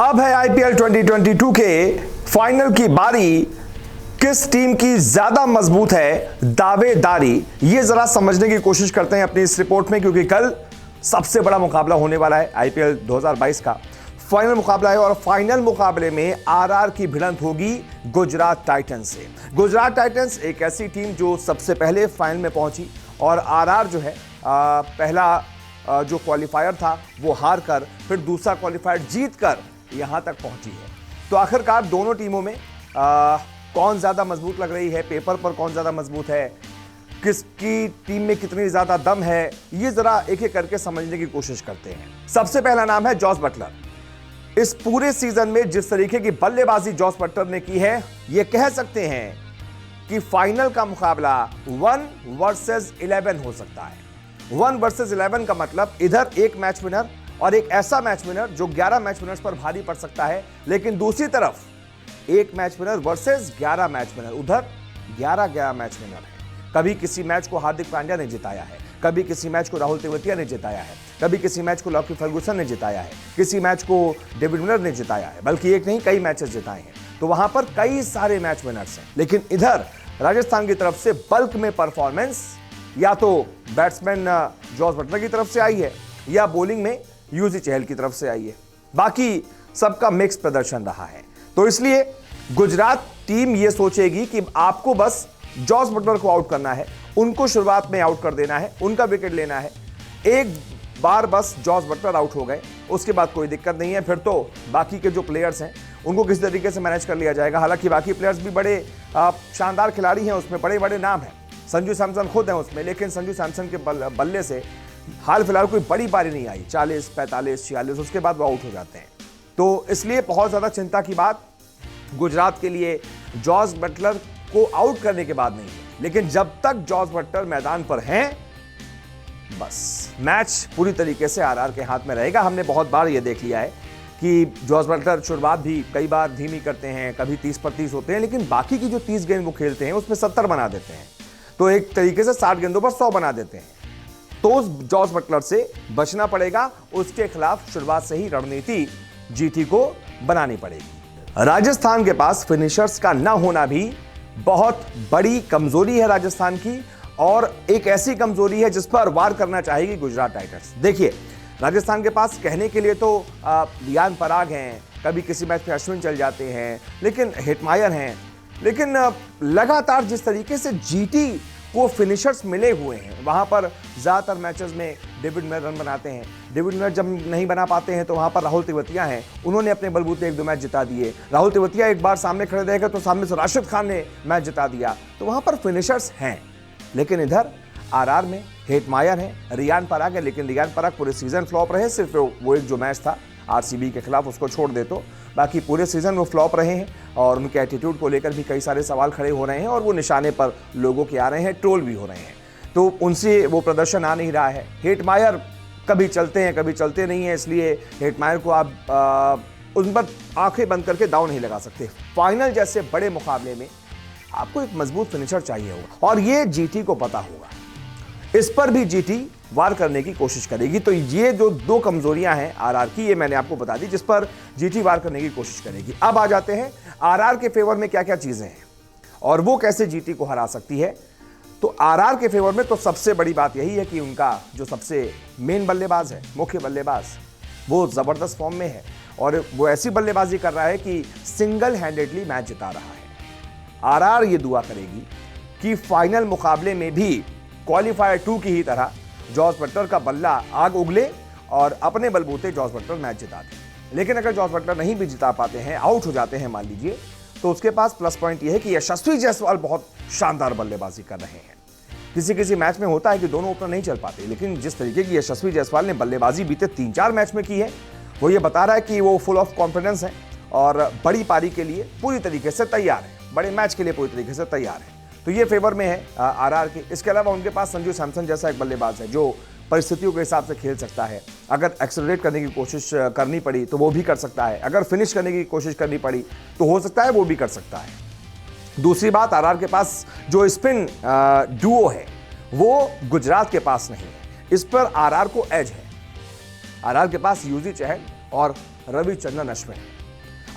अब है आईपीएल 2022 के फाइनल की बारी। किस टीम की ज्यादा मजबूत है दावेदारी, ये जरा समझने की कोशिश करते हैं अपनी इस रिपोर्ट में, क्योंकि कल सबसे बड़ा मुकाबला होने वाला है। आईपीएल 2022 का फाइनल मुकाबला है और फाइनल मुकाबले में आरआर की भिड़ंत होगी गुजरात टाइटंस से। गुजरात टाइटंस एक ऐसी टीम जो सबसे पहले फाइनल में पहुंची और आरआर जो है पहला जो क्वालिफायर था वो हार कर फिर दूसरा क्वालिफायर जीत कर यहां तक पहुंची है। तो आखिरकार दोनों टीमों में कौन ज्यादा मजबूत लग रही है, पेपर पर कौन ज्यादा मजबूत है, किसकी टीम में कितनी ज्यादा दम है, ये जरा एक एक करके समझने की कोशिश करते हैं। सबसे पहला नाम है जॉस बटलर। इस पूरे सीजन में जिस तरीके की बल्लेबाजी जॉस बटलर ने की है, ये कह सकते हैं कि फाइनल का मुकाबला 1 वर्सेस 11 हो सकता है। 1 वर्सेस 11 का मतलब इधर एक मैच विनर और एक ऐसा मैच विनर जो 11 मैच विनर्स पर भारी पड़ सकता है, लेकिन दूसरी तरफ एक match winner versus 11 match winner, उधर 11 मैच विनर है। कभी किसी मैच को हार्दिक पांड्या ने जिताया है, कभी किसी मैच को राहुल तेवतिया ने जिताया है, कभी किसी मैच को लॉकी फर्गुसन ने जिताया है, किसी मैच को डेविड मिलर ने जिताया है, बल्कि एक नहीं कई मैचेस जिताए हैं। तो वहां पर कई सारे मैच विनर्स हैं। लेकिन इधर राजस्थान की तरफ से बल्क में परफॉर्मेंस या तो बैट्समैन जॉस बटलर की तरफ से आई है या बॉलिंग में यूजी चहल की तरफ से आई है। बाकी सबका मिक्स प्रदर्शन रहा है। तो इसलिए गुजरात टीम यह सोचेगी कि आपको बस जॉस बटलर को आउट करना है, उनको शुरुआत में आउट कर देना है, उनका विकेट लेना है। एक बार बस जॉस बटलर आउट हो गए, उसके बाद कोई दिक्कत नहीं है। फिर तो बाकी के जो प्लेयर्स हैं उनको किस तरीके से मैनेज कर लिया जाएगा। हालांकि बाकी प्लेयर्स भी बड़े शानदार खिलाड़ी हैं, उसमें बड़े बड़े नाम हैं। संजू सैमसन खुद हैं उसमें, लेकिन संजू सैमसन के बल्ले से हाल फिलहाल कोई बड़ी पारी नहीं आई, 40, 45, 46, उसके बाद वो आउट हो जाते हैं। तो इसलिए बहुत ज्यादा चिंता की बात गुजरात के लिए जॉस बटलर को आउट करने के बाद नहीं है। लेकिन जब तक जॉस बटलर मैदान पर हैं, बस मैच पूरी तरीके से आरआर के हाथ में रहेगा। हमने बहुत बार यह देख लिया है कि जॉस बटलर शुरुआत भी कई बार धीमी करते हैं, कभी 30 पर 30 होते हैं, लेकिन बाकी की जो 30 गेंद वो खेलते हैं उसमें 70 बना देते हैं। तो एक तरीके से 60 गेंदों पर 100 बना देते हैं। तो उस जॉस बटलर से बचना पड़ेगा, उसके खिलाफ शुरुआत से ही रणनीति जीटी को बनानी पड़ेगी। राजस्थान के पास फिनिशर्स का ना होना भी बहुत बड़ी कमजोरी है राजस्थान की, और एक ऐसी कमजोरी है जिस पर वार करना चाहेगी गुजरात टाइटंस। देखिए, राजस्थान के पास कहने के लिए तो रियान पराग हैं, कभी किसी मैच में अश्विन चल जाते हैं, लेकिन हेटमायर हैं, लेकिन लगातार जिस तरीके से जीटी को फिनिशर्स मिले हुए हैं, वहां पर ज्यादातर मैचेस में डेविड मिलर रन बनाते हैं। डेविड मिलर जब नहीं बना पाते हैं तो वहां पर राहुल तेवतिया हैं, उन्होंने अपने बलबूते 1-2 मैच जिता दिए। राहुल तेवतिया एक बार सामने खड़े रह गए तो सामने से राशिद खान ने मैच जिता दिया। तो वहां पर फिनिशर्स हैं। लेकिन इधर आरआर में हेटमायर है, रियान पराग है, लेकिन रियान पराग पूरे सीजन फ्लॉप रहे। सिर्फ वो एक जो मैच था आरसीबी के खिलाफ, उसको छोड़ दे तो बाकी पूरे सीजन वो फ्लॉप रहे हैं। और उनके एटीट्यूड को लेकर भी कई सारे सवाल खड़े हो रहे हैं और वो निशाने पर लोगों के आ रहे हैं, ट्रोल भी हो रहे हैं। तो उनसे वो प्रदर्शन आ नहीं रहा है। हेटमायर कभी चलते हैं, कभी चलते नहीं है, इसलिए हेटमायर को आप उन पर आंखें बंद करके दाव नहीं लगा सकते। फाइनल जैसे बड़े मुकाबले में आपको एक मजबूत फिनिशर चाहिए होगा, और ये जीटी को पता होगा। इस पर भी जीटी वार करने की कोशिश करेगी। तो ये जो 2 कमजोरियां हैं आरआर की, ये मैंने आपको बता दी, जिस पर जीटी वार करने की कोशिश करेगी। अब आ जाते हैं आरआर के फेवर में क्या क्या चीजें हैं और वो कैसे जीटी को हरा सकती है। तो आरआर के फेवर में तो सबसे बड़ी बात यही है कि उनका जो सबसे मेन बल्लेबाज है, मुख्य बल्लेबाज, वो जबरदस्त फॉर्म में है और वो ऐसी बल्लेबाजी कर रहा है कि सिंगल हैंडेडली मैच जिता रहा है। आरआर ये दुआ करेगी कि फाइनल मुकाबले में भी क्वालिफायर 2 की ही तरह जॉस बटलर का बल्ला आग उगले और अपने बलबूते जॉस बटलर मैच जिता दे। लेकिन अगर जॉस बटलर नहीं भी जिता पाते हैं, आउट हो जाते हैं मान लीजिए, तो उसके पास प्लस पॉइंट यह है कि यशस्वी जायसवाल बहुत शानदार बल्लेबाजी कर रहे हैं। किसी किसी मैच में होता है कि दोनों ओपनर नहीं चल पाते, लेकिन जिस तरीके की यशस्वी जायसवाल ने बल्लेबाजी बीते 3-4 मैच में की है, वो ये बता रहा है कि वो फुल ऑफ कॉन्फिडेंस है और बड़ी पारी के लिए पूरी तरीके से तैयार है, बड़े मैच के लिए पूरी तरीके से तैयार है। तो ये फेवर में है आरआर के। इसके अलावा उनके पास संजू सैमसन जैसा एक बल्लेबाज है जो परिस्थितियों के हिसाब से खेल सकता है। अगर एक्सेलरेट करने की कोशिश करनी पड़ी तो वो भी कर सकता है, अगर फिनिश करने की कोशिश करनी पड़ी तो हो सकता है वो भी कर सकता है। दूसरी बात, आरआर के पास जो स्पिन डुओ है वो गुजरात के पास नहीं है। इस पर आरआर को एज है। आरआर के पास यूजी चहल और रविचंद्रन अश्विन है।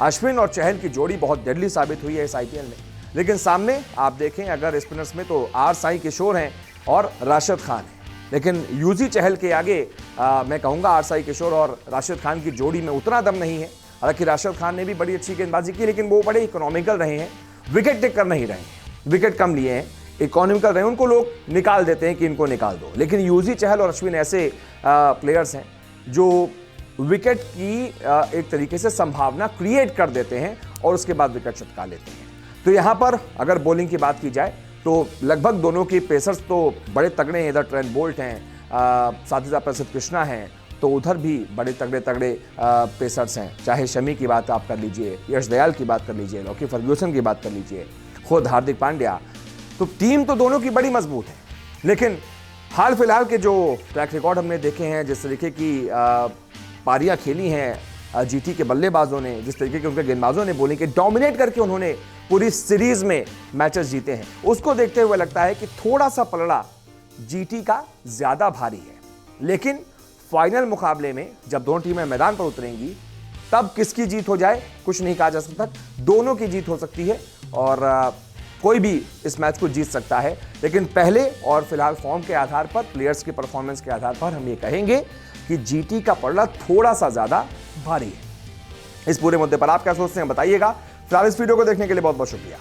अश्विन और चहल की जोड़ी बहुत डेडली साबित हुई है इस आईपीएल में। लेकिन सामने आप देखें अगर स्पिनर्स में तो आर साई किशोर हैं और राशिद खान हैं। लेकिन यूजी चहल के आगे मैं कहूंगा आर साई किशोर और राशिद खान की जोड़ी में उतना दम नहीं है। हालांकि राशिद खान ने भी बड़ी अच्छी गेंदबाजी की, लेकिन वो बड़े इकोनॉमिकल रहे हैं, विकेट टेक कर नहीं रहे हैं, विकेट कम लिए हैं, इकोनॉमिकल रहे हैं, उनको लोग निकाल देते हैं कि इनको निकाल दो। लेकिन यूजी चहल और अश्विन ऐसे प्लेयर्स हैं जो विकेट की एक तरीके से संभावना क्रिएट कर देते हैं और उसके बाद विकेट चटका लेते हैं। तो यहां पर अगर बॉलिंग की बात की जाए तो लगभग दोनों की पेसर्स तो बड़े तगड़े हैं। इधर ट्रेंट बोल्ट हैं, साथ ही साथ प्रसिद्ध कृष्णा हैं, तो उधर भी बड़े तगड़े तगड़े पेसर्स हैं। चाहे शमी की बात आप कर लीजिए, यश दयाल की बात कर लीजिए, लॉकी फर्ग्यूसन की बात कर लीजिए, खुद हार्दिक पांड्या। तो टीम तो दोनों की बड़ी मजबूत है। लेकिन हाल फिलहाल के जो ट्रैक रिकॉर्ड हमने देखे हैं, जिस तरीके की पारियां खेली हैं जीटी के बल्लेबाजों ने, जिस तरीके के उनके गेंदबाजों ने बॉलिंग के डोमिनेट करके उन्होंने पूरी सीरीज में मैचेस जीते हैं, उसको देखते हुए लगता है कि थोड़ा सा पलड़ा जीटी का ज्यादा भारी है। लेकिन फाइनल मुकाबले में जब दोनों टीमें मैदान पर उतरेंगी तब किसकी जीत हो जाए कुछ नहीं कहा जा सकता। दोनों की जीत हो सकती है और कोई भी इस मैच को जीत सकता है। लेकिन पहले और फिलहाल फॉर्म के आधार पर, प्लेयर्स की परफॉर्मेंस के आधार पर हम ये कहेंगे कि जीटी का पलड़ा थोड़ा सा ज्यादा भारी है। इस पूरे मुद्दे पर आप क्या सोचते हैं बताइएगा। फिलहाल इस वीडियो को देखने के लिए बहुत बहुत शुक्रिया।